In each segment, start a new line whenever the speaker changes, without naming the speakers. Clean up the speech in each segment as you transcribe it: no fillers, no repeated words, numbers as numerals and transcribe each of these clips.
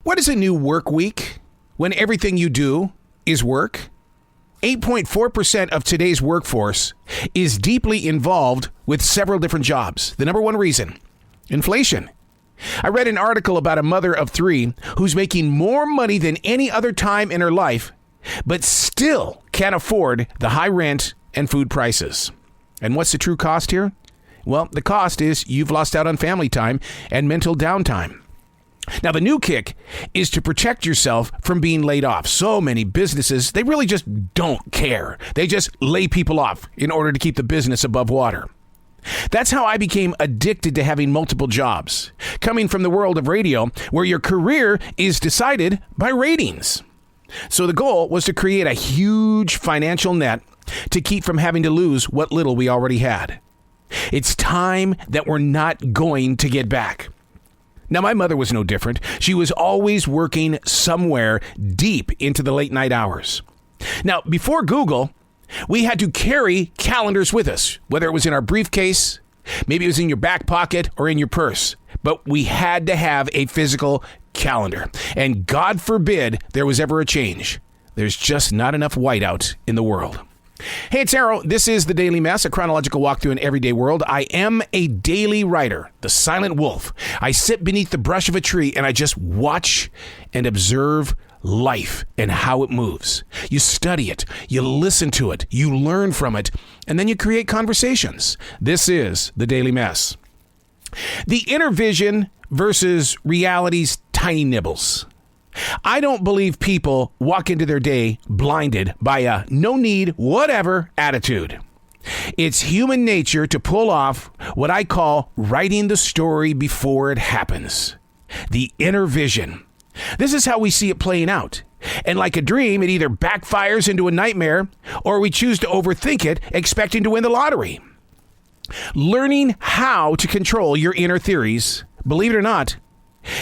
What is a new work week when everything you do is work? 8.4% of today's workforce is deeply involved with several different jobs. The number one reason, inflation. I read an article about a mother of three who's making more money than any other time in her life, but still can't afford the high rent and food prices. And what's the true cost here? Well, the cost is you've lost out on family time and mental downtime. Now, the new kick is to protect yourself from being laid off. So many businesses, they really just don't care. They just lay people off in order to keep the business above water. That's how I became addicted to having multiple jobs, coming from the world of radio, where your career is decided by ratings. So the goal was to create a huge financial net to keep from having to lose what little we already had. It's time that we're not going to get back. Now, my mother was no different. She was always working somewhere deep into the late night hours. Now, before Google, we had to carry calendars with us, whether it was in our briefcase, maybe it was in your back pocket or in your purse. But we had to have a physical calendar. And God forbid there was ever a change. There's just not enough whiteout in the world. Hey, it's Arrow. This is The Daily Mess, a chronological walk through an everyday world. I am a daily writer, the silent wolf. I sit beneath the brush of a tree and I just watch and observe life and how it moves. You study it, you listen to it, you learn from it, and then you create conversations. This is The Daily Mess. The inner vision versus reality's tiny nibbles. I don't believe people walk into their day blinded by a no need, whatever attitude. It's human nature to pull off what I call writing the story before it happens. The inner vision. This is how we see it playing out. And like a dream, it either backfires into a nightmare or we choose to overthink it, expecting to win the lottery. Learning how to control your inner theories, believe it or not,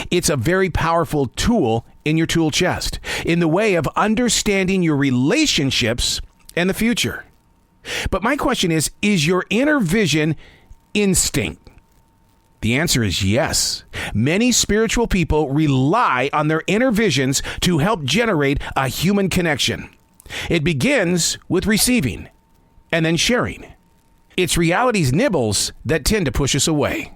it's a very powerful tool in your tool chest in the way of understanding your relationships and the future. But my question is your inner vision instinct? The answer is yes. Many spiritual people rely on their inner visions to help generate a human connection. It begins with receiving and then sharing. It's reality's nibbles that tend to push us away.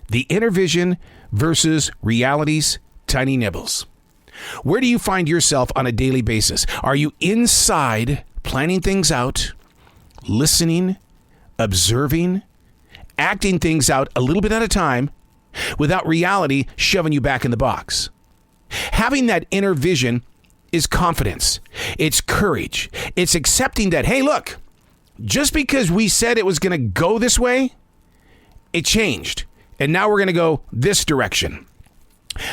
The inner vision versus reality's tiny nibbles. Where do you find yourself on a daily basis? Are you inside planning things out, listening, observing, acting things out a little bit at a time without reality shoving you back in the box? Having that inner vision is confidence. It's courage. It's accepting that, hey, look, just because we said it was going to go this way, it changed. And now we're going to go this direction.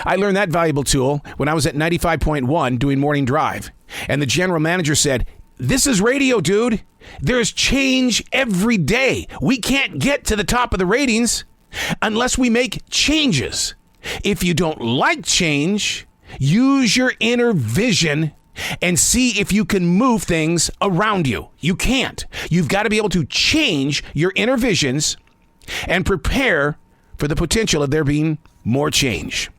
I learned that valuable tool when I was at 95.1 doing morning drive. And the general manager said, this is radio, dude. There's change every day. We can't get to the top of the ratings unless we make changes. If you don't like change, use your inner vision and see if you can move things around you. You can't. You've got to be able to change your inner visions and prepare for the potential of there being more change.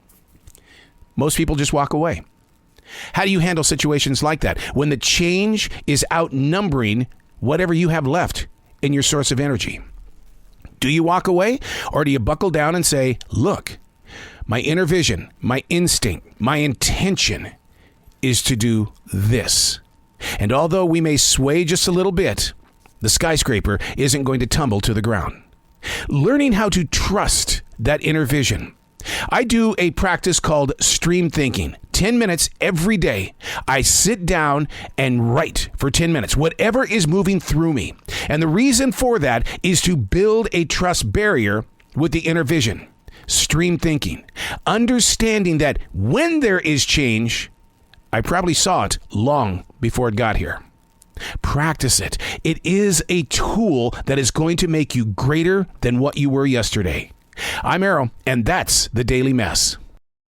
Most people just walk away. How do you handle situations like that when the change is outnumbering whatever you have left in your source of energy? Do you walk away or do you buckle down and say, look, my inner vision, my instinct, my intention is to do this. And although we may sway just a little bit, the skyscraper isn't going to tumble to the ground. Learning how to trust that inner vision. I do a practice called stream thinking. 10 minutes every day. I sit down and write for 10 minutes, whatever is moving through me. And the reason for that is to build a trust barrier with the inner vision. Stream thinking. Understanding that when there is change, I probably saw it long before it got here. Practice it. It is a tool that is going to make you greater than what you were yesterday. I'm Arrow, and that's The Daily Mess.